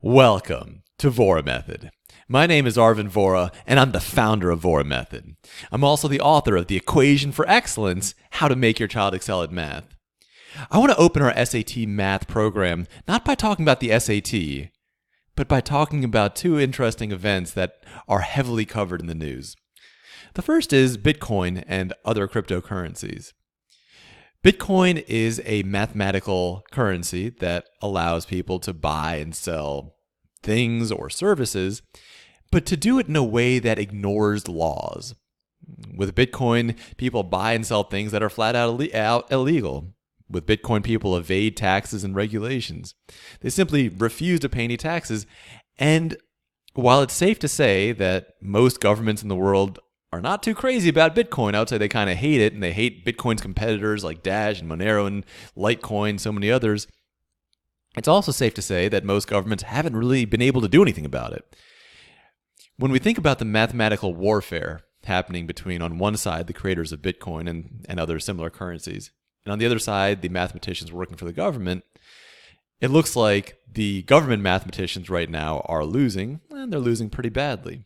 Welcome to Vohra Method. My name is Arvin Vohra, and I'm the founder of Vohra Method. I'm also the author of The Equation for Excellence, How to Make Your Child Excel at Math. I want to open our SAT math program not by talking about the SAT, but by talking about two interesting events that are heavily covered in the news. The first is Bitcoin and other cryptocurrencies. Bitcoin is a mathematical currency that allows people to buy and sell things or services, but to do it in a way that ignores laws. With Bitcoin, people buy and sell things that are flat out illegal. With Bitcoin, people evade taxes and regulations. They simply refuse to pay any taxes. And while it's safe to say that most governments in the world are not too crazy about Bitcoin, I would say they kind of hate it, and they hate Bitcoin's competitors like Dash and Monero and Litecoin, so many others. It's also safe to say that most governments haven't really been able to do anything about it. When we think about the mathematical warfare happening between, on one side, the creators of Bitcoin and other similar currencies, and on the other side, the mathematicians working for the government, it looks like the government mathematicians right now are losing, and they're losing pretty badly.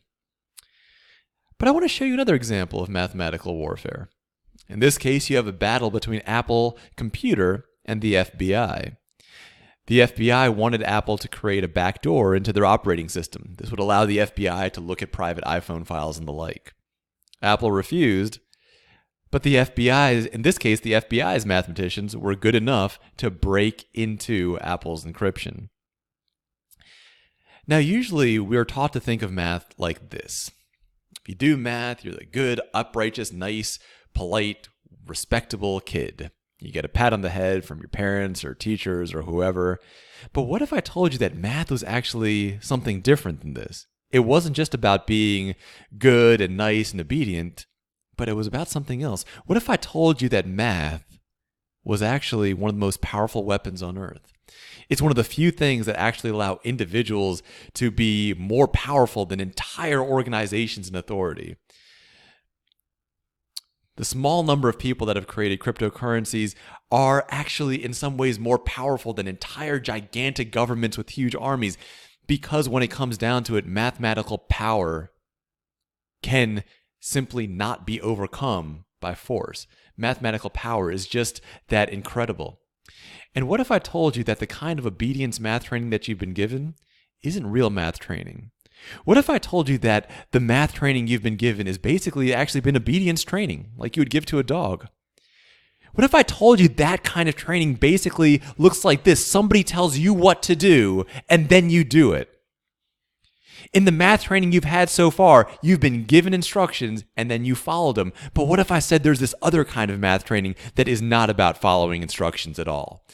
But I want to show you another example of mathematical warfare. In this case, you have a battle between Apple Computer and the FBI. The FBI wanted Apple to create a backdoor into their operating system. This would allow the FBI to look at private iPhone files and the like. Apple refused, but the FBI, in this case, the FBI's mathematicians were good enough to break into Apple's encryption. Now, usually we're taught to think of math like this. If you do math, you're the good, uprighteous, nice, polite, respectable kid. You get a pat on the head from your parents or teachers or whoever. But what if I told you that math was actually something different than this? It wasn't just about being good and nice and obedient, but it was about something else. What if I told you that math was actually one of the most powerful weapons on earth? It's one of the few things that actually allow individuals to be more powerful than entire organizations and authority. The small number of people that have created cryptocurrencies are actually in some ways more powerful than entire gigantic governments with huge armies, because when it comes down to it, mathematical power can simply not be overcome by force. Mathematical power is just that incredible. And what if I told you that the kind of obedience math training that you've been given isn't real math training? What if I told you that the math training you've been given is basically actually been obedience training, like you would give to a dog? What if I told you that kind of training basically looks like this? Somebody tells you what to do, and then you do it. In the math training you've had so far, you've been given instructions and then you followed them. But what if I said there's this other kind of math training that is not about following instructions at all?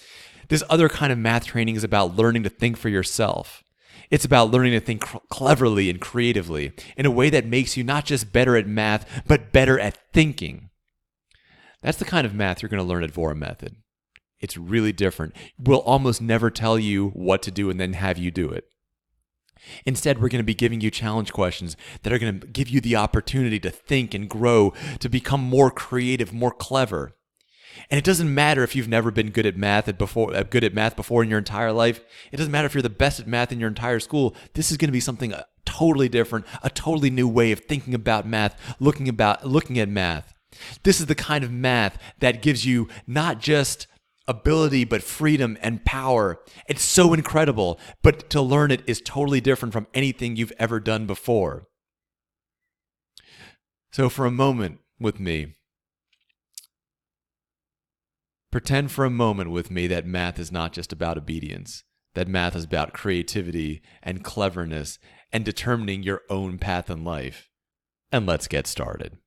This other kind of math training is about learning to think for yourself. It's about learning to think cleverly and creatively in a way that makes you not just better at math, but better at thinking. That's the kind of math you're going to learn at Vohra Method. It's really different. We'll almost never tell you what to do and then have you do it. Instead, we're going to be giving you challenge questions that are going to give you the opportunity to think and grow, to become more creative, more clever. And it doesn't matter if you've never been good at math before in your entire life. It doesn't matter if you're the best at math in your entire school. This is going to be something totally different, a totally new way of thinking about math, looking at math. This is the kind of math that gives you not just ability, but freedom and power. It's so incredible, but to learn it is totally different from anything you've ever done before. So for a moment with me, pretend for a moment with me that math is not just about obedience, that math is about creativity and cleverness and determining your own path in life. And let's get started.